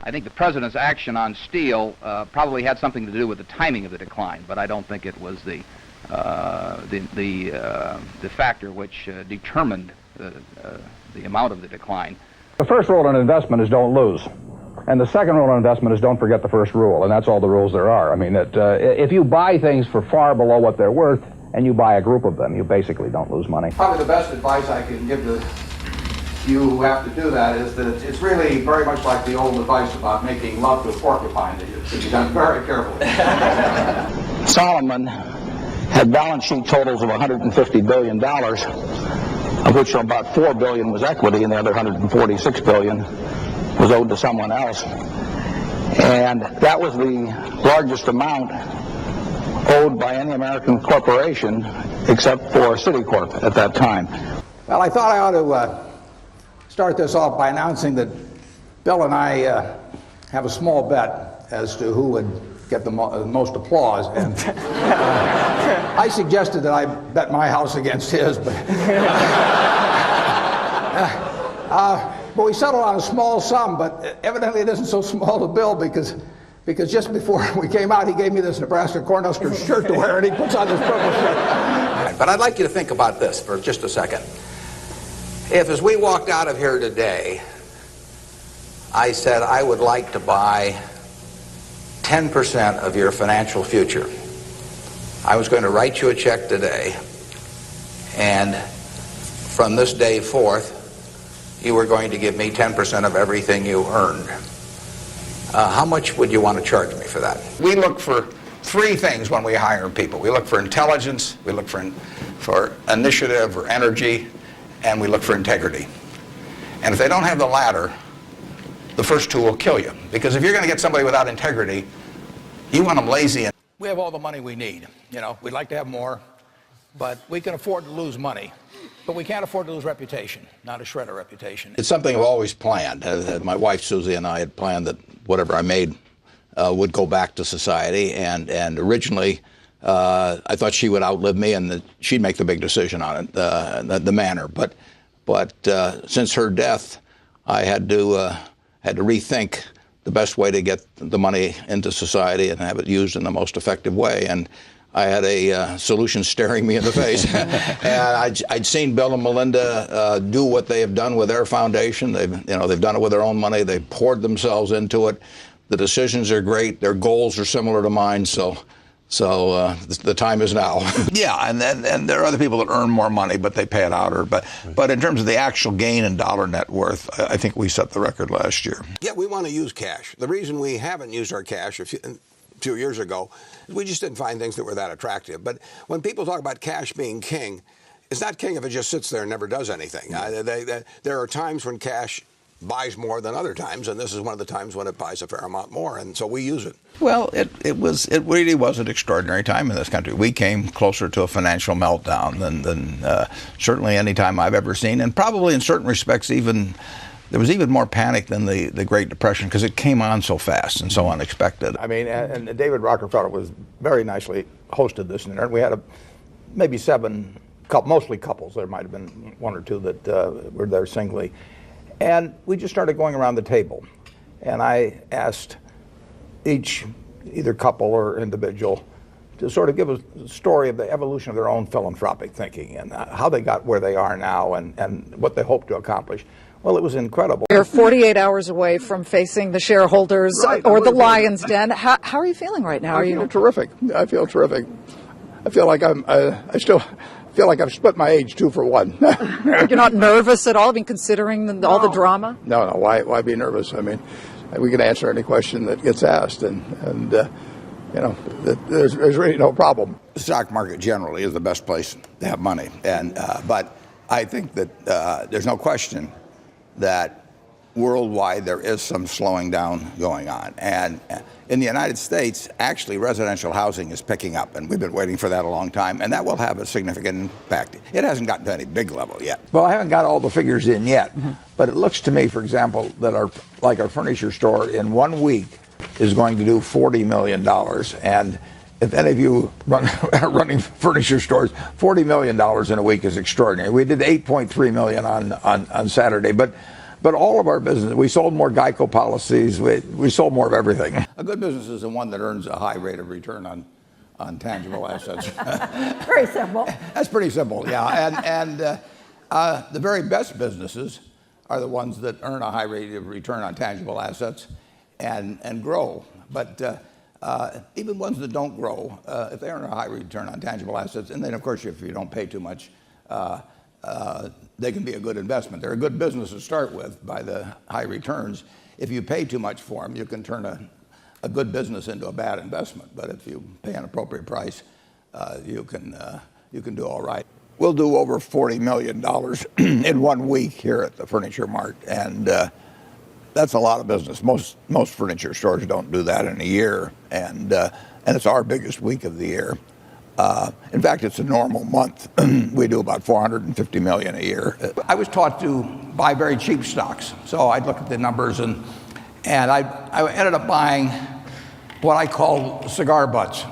I think the president's action on steel probably had something to do with the timing of the decline, but I don't think it was the factor which determined the amount of the decline. The first rule in investment is don't lose. And the second rule in investment is don't forget the first rule, and that's all the rules there are. I mean, if you buy things for far below what they're worth, and you buy a group of them, you basically don't lose money. Probably the best advice I can give to you who have to do that is that it's really very much like the old advice about making love to a porcupine, that it should be done very carefully. Solomon had balance sheet totals of $150 billion, of which about $4 billion was equity, and the other $146 billion was owed to someone else. And that was the largest amount owed by any American corporation except for Citicorp at that time. Well, I thought I ought to start this off by announcing that Bill and I have a small bet as to who would get the most applause. And I suggested that I bet my house against his, but we settled on a small sum, but evidently it isn't so small to Bill because just before we came out, he gave me this Nebraska Cornhuskers shirt to wear, and he puts on this purple shirt. But I'd like you to think about this for just a second. If, as we walked out of here today, I said I would like to buy 10% of your financial future, I was going to write you a check today, and from this day forth, you were going to give me 10% of everything you earned. How much would you want to charge me for that? We look for three things when we hire people. We look for intelligence, we look for initiative or energy, and we look for integrity. And if they don't have the latter, the first two will kill you. Because if you're going to get somebody without integrity, you want them lazy. And we have all the money we need. You know, we'd like to have more, but we can afford to lose money. But we can't afford to lose reputation, not a shred of reputation. It's something I've always planned. My wife Susie and I had planned that whatever I made would go back to society. And originally, I thought she would outlive me and that she'd make the big decision on it, the manner. But since her death, I had to rethink the best way to get the money into society and have it used in the most effective way. And I had a solution staring me in the face. And I'd seen Bill and Melinda do what they have done with their foundation. They've done it with their own money. They've poured themselves into it. The decisions are great. Their goals are similar to mine. So the time is now. Yeah, and there are other people that earn more money, but they pay it out. But in terms of the actual gain in dollar net worth, I think we set the record last year. Yeah, we want to use cash. The reason we haven't used our cash a few years ago, we just didn't find things that were that attractive. But when people talk about cash being king, it's not king if it just sits there and never does anything. There are times when cash buys more than other times, and this is one of the times when it buys a fair amount more, and so we use it. Well, it really was an extraordinary time in this country. We came closer to a financial meltdown than certainly any time I've ever seen, and probably in certain respects there was even more panic than the Great Depression because it came on so fast and so unexpected. I mean, and David Rockefeller was very nicely hosted this dinner. We had maybe 7, mostly couples. There might have been 1 or 2 that were there singly. And we just started going around the table. And I asked each, either couple or individual, to sort of give a story of the evolution of their own philanthropic thinking and how they got where they are now and what they hope to accomplish. Well, it was incredible. You're 48 hours away from facing the shareholders or the lion's den. How are you feeling right now? I feel terrific. I feel terrific. I feel like I still feel like I've split my age 2 for 1. You're not nervous at all? I mean, considering all the drama? No. Why be nervous? I mean, we can answer any question that gets asked, and there's really no problem. The stock market generally is the best place to have money, but I think that there's no question that worldwide there is some slowing down going on. And in the United States, actually residential housing is picking up, and we've been waiting for that a long time, and that will have a significant impact. It hasn't gotten to any big level yet. Well, I haven't got all the figures in yet, but it looks to me, for example, that our furniture store in 1 week is going to do $40 million. And if any of you are running furniture stores, $40 million in a week is extraordinary. We did $8.3 million on Saturday, but But all of our business, we sold more Geico policies. We sold more of everything. A good business is the one that earns a high rate of return on tangible assets. Very simple. That's pretty simple, yeah. And the very best businesses are the ones that earn a high rate of return on tangible assets and grow. But even ones that don't grow, if they earn a high return on tangible assets, and then of course if you don't pay too much, they can be a good investment. They're a good business to start with by the high returns. If you pay too much for them, you can turn a good business into a bad investment. But if you pay an appropriate price, you can do all right. We'll do over $40 million in 1 week here at the Furniture Mart, and that's a lot of business. Most furniture stores don't do that in a year, and it's our biggest week of the year. In fact, it's a normal month. We do about $450 million a year. I was taught to buy very cheap stocks, so I'd look at the numbers, and I ended up buying what I call cigar butts.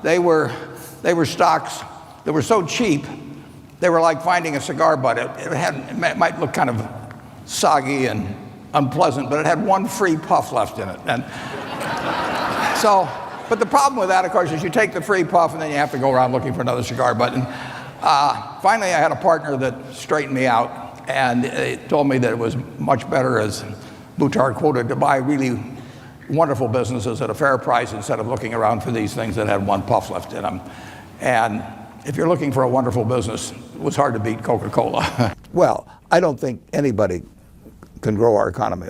They were stocks that were so cheap, they were like finding a cigar butt. It might look kind of soggy and unpleasant, but it had one free puff left in it. And so, but the problem with that, of course, is you take the free puff and then you have to go around looking for another cigar butt. And finally, I had a partner that straightened me out, and it told me that it was much better, as Buttar quoted, to buy really wonderful businesses at a fair price instead of looking around for these things that had one puff left in them. And if you're looking for a wonderful business, it was hard to beat Coca-Cola. Well, I don't think anybody can grow our economy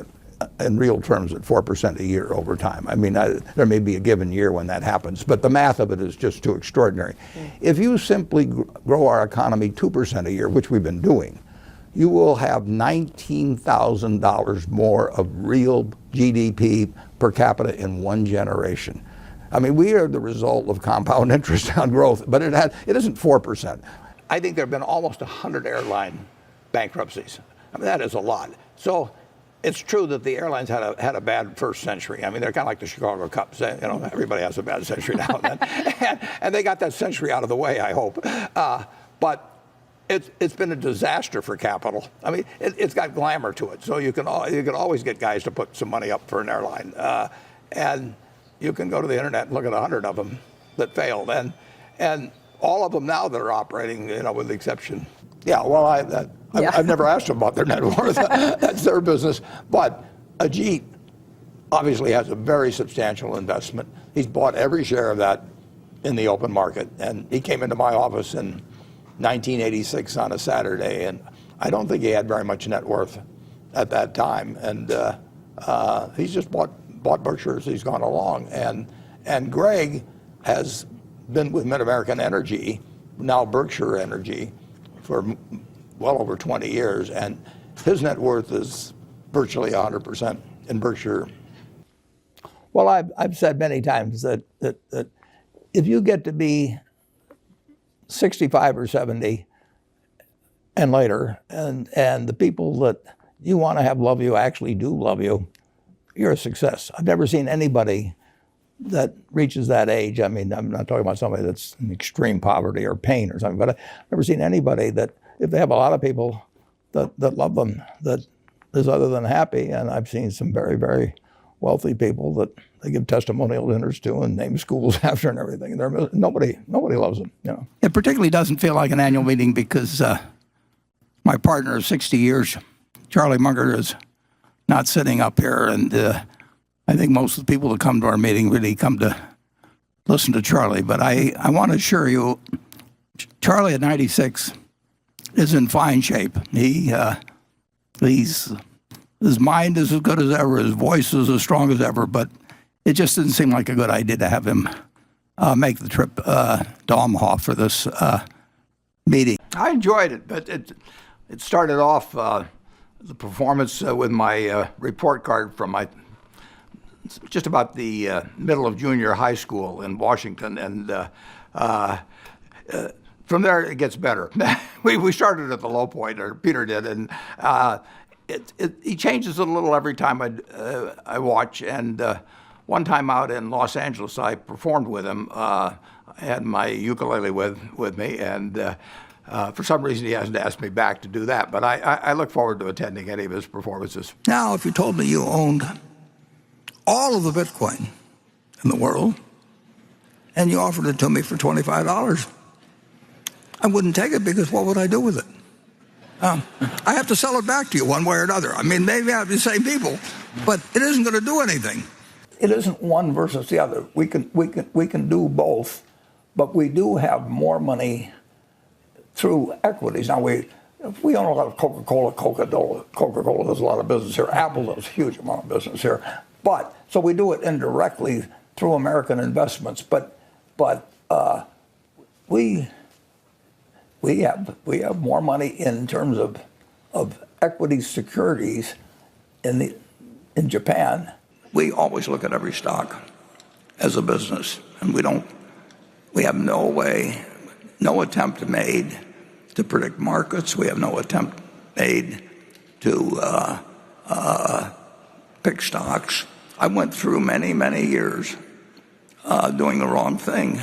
in real terms at 4% a year over time. I mean, there may be a given year when that happens, but the math of it is just too extraordinary. If you simply grow our economy 2% a year, which we've been doing, you will have $19,000 more of real GDP per capita in 1 generation. I mean, we are the result of compound interest on growth, but it isn't 4%. I think there have been almost 100 airline bankruptcies. I mean, that is a lot. So it's true that the airlines had a bad first century. I mean, they're kind of like the Chicago Cubs. You know, everybody has a bad century now and then. And they got that century out of the way, I hope. But it's been a disaster for capital. I mean, it's got glamour to it. So you can always get guys to put some money up for an airline. And you can go to the internet and look at 100 of them that failed. And all of them now that are operating, you know, with the exception. Yeah, well, I've never asked them about their net worth. That's their business. But Ajit obviously has a very substantial investment. He's bought every share of that in the open market. And he came into my office in 1986 on a Saturday, and I don't think he had very much net worth at that time. And he's just bought Berkshire as he's gone along. And Greg has been with Mid-American Energy, now Berkshire Energy, for well over 20 years, and his net worth is virtually 100% in Berkshire. Well, I've said many times that if you get to be 65 or 70 and later, and the people that you want to have love you actually do love you, you're a success. I've never seen anybody that reaches that age. I mean, I'm not talking about somebody that's in extreme poverty or pain or something, but I've never seen anybody that, if they have a lot of people that love them, that is other than happy. And I've seen some very, very wealthy people that they give testimonial dinners to and name schools after and everything. And nobody loves them, you know. It particularly doesn't feel like an annual meeting because my partner of 60 years, Charlie Munger, is not sitting up here, and I think most of the people that come to our meeting really come to listen to Charlie. But I want to assure you, Charlie at 96 is in fine shape. His mind is as good as ever, his voice is as strong as ever, but it just didn't seem like a good idea to have him make the trip to Omaha for this meeting. I enjoyed it, but it started off the performance with my report card from just about the middle of junior high school in Washington, and from there it gets better. We started at the low point, or Peter did, and he changes it a little every time I watch. And one time out in Los Angeles, I performed with him. I had my ukulele with me, and For some reason, he hasn't asked me back to do that, but I look forward to attending any of his performances. Now, if you told me you owned all of the Bitcoin in the world and you offered it to me for $25, I wouldn't take it, because what would I do with it? I have to sell it back to you one way or another. I mean, maybe I have the same people, but it isn't going to do anything. It isn't one versus the other. We can do both, but we do have more money through equities. Now, we own a lot of Coca-Cola. Coca-Cola does a lot of business here. Apple does a huge amount of business here. But so we do it indirectly through American investments. But we have more money in terms of equity securities in Japan. We always look at every stock as a business, and we have no attempt made to predict markets. We have no attempt made to pick stocks. I went through many years doing the wrong thing.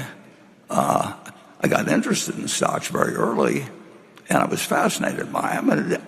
I got interested in stocks very early, and I was fascinated by them.